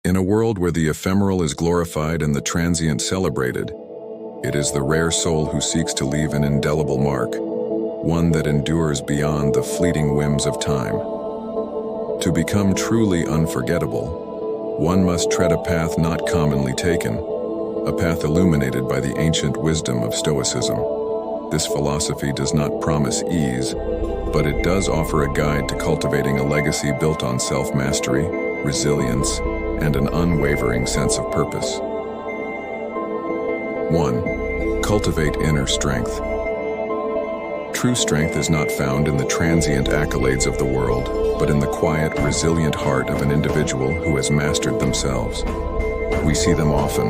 In a world where the ephemeral is glorified and the transient celebrated, it is the rare soul who seeks to leave an indelible mark, one that endures beyond the fleeting whims of time. To become truly unforgettable, one must tread a path not commonly taken, a path illuminated by the ancient wisdom of Stoicism. This philosophy does not promise ease, but it does offer a guide to cultivating a legacy built on self-mastery, resilience, and an unwavering sense of purpose. 1. Cultivate inner strength. True strength is not found in the transient accolades of the world, but in the quiet, resilient heart of an individual who has mastered themselves. We see them often,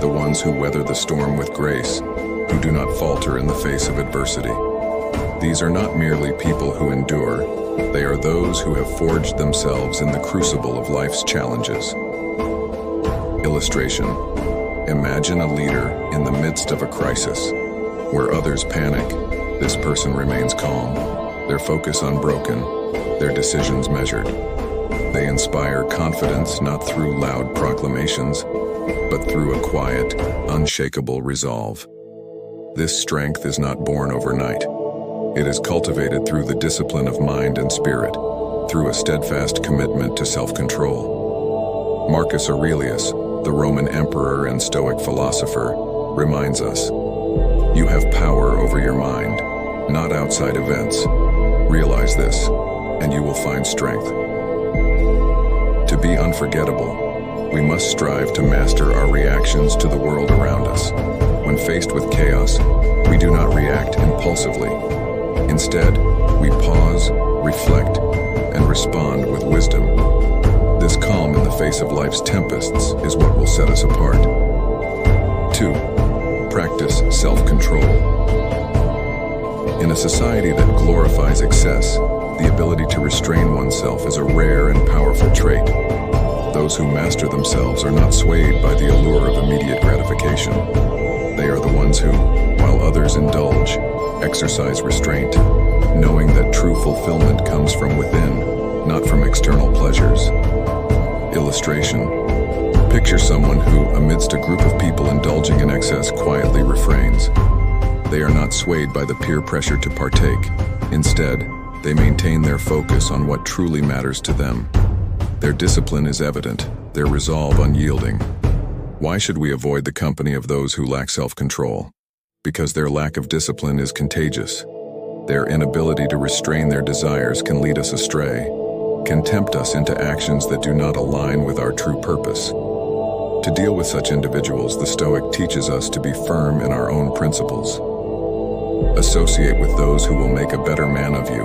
the ones who weather the storm with grace, who do not falter in the face of adversity. These are not merely people who endure, they are those who have forged themselves in the crucible of life's challenges. Illustration. Imagine a leader in the midst of a crisis. Where others panic, this person remains calm, their focus unbroken, their decisions measured. They inspire confidence not through loud proclamations, but through a quiet, unshakable resolve. This strength is not born overnight. It is cultivated through the discipline of mind and spirit, through a steadfast commitment to self-control. Marcus Aurelius, the Roman emperor and Stoic philosopher, reminds us, "You have power over your mind, not outside events. Realize this, and you will find strength." To be unforgettable, we must strive to master our reactions to the world around us. When faced with chaos, we do not react impulsively. Instead, we pause, reflect, and respond with wisdom. This calm in the face of life's tempests is what will set us apart. 2. Practice self-control. In a society that glorifies excess, the ability to restrain oneself is a rare and powerful trait. Those who master themselves are not swayed by the allure of immediate gratification. They are the ones who, while others indulge, exercise restraint, knowing that true fulfillment comes from within, not from external pleasures. Illustration. Picture someone who, amidst a group of people indulging in excess, quietly refrains. They are not swayed by the peer pressure to partake. Instead, they maintain their focus on what truly matters to them. Their discipline is evident, their resolve unyielding. Why should we avoid the company of those who lack self-control? Because their lack of discipline is contagious. Their inability to restrain their desires can lead us astray, can tempt us into actions that do not align with our true purpose. To deal with such individuals, the Stoic teaches us to be firm in our own principles. Associate with those who will make a better man of you,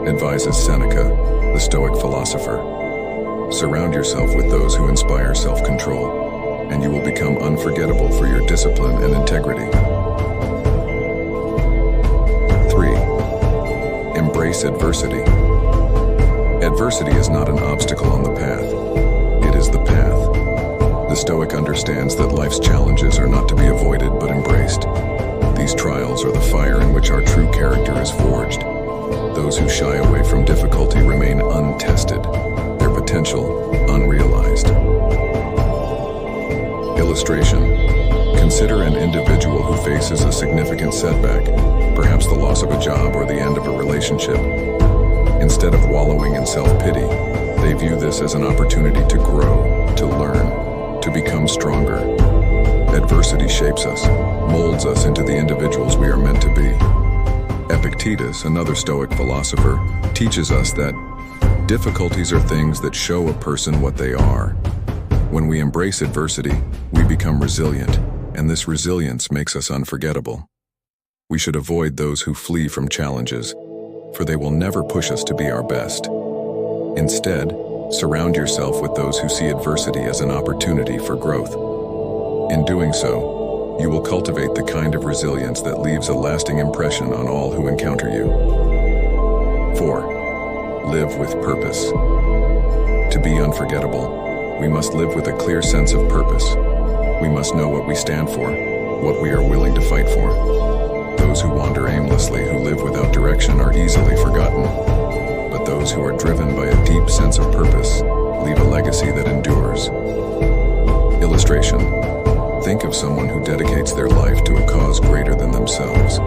advises Seneca, the Stoic philosopher. Surround yourself with those who inspire self-control, and you will become unforgettable for your discipline and integrity. 3. Embrace adversity. Adversity is not an obstacle on the path. It is the path. The Stoic understands that life's challenges are not to be avoided but embraced. These trials are the fire in which our true character is forged. Those who shy away from difficulty remain untested, their potential unrealized. Illustration. Consider an individual who faces a significant setback, perhaps the loss of a job or the end of a relationship. Instead of wallowing in self-pity, they view this as an opportunity to grow, to learn, to become stronger. Adversity shapes us, molds us into the individuals we are meant to be. Epictetus, another Stoic philosopher, teaches us that difficulties are things that show a person what they are. When we embrace adversity, we become resilient, and this resilience makes us unforgettable. We should avoid those who flee from challenges, for they will never push us to be our best. Instead, surround yourself with those who see adversity as an opportunity for growth. In doing so, you will cultivate the kind of resilience that leaves a lasting impression on all who encounter you. 4. Live with purpose. To be unforgettable, we must live with a clear sense of purpose. We must know what we stand for, what we are willing to fight for. Those who wander aimlessly, who live without direction, are easily forgotten. But those who are driven by a deep sense of purpose leave a legacy that endures. illustration. Think of someone who dedicates their life to a cause greater than themselves.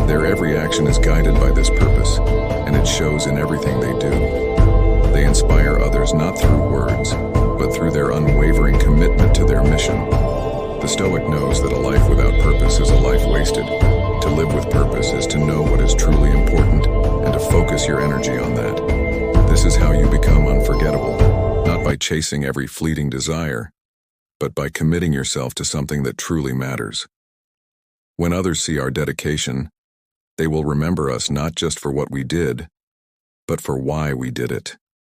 Their every action is guided by this purpose, and it shows in everything they do. They inspire others not through words, but through their unwavering commitment to their mission. The Stoic knows that a life without purpose is a life wasted. To live with purpose is to know what is truly important and to focus your energy on that. This is how you become unforgettable, not by chasing every fleeting desire, but by committing yourself to something that truly matters. When others see our dedication, they will remember us not just for what we did, but for why we did it.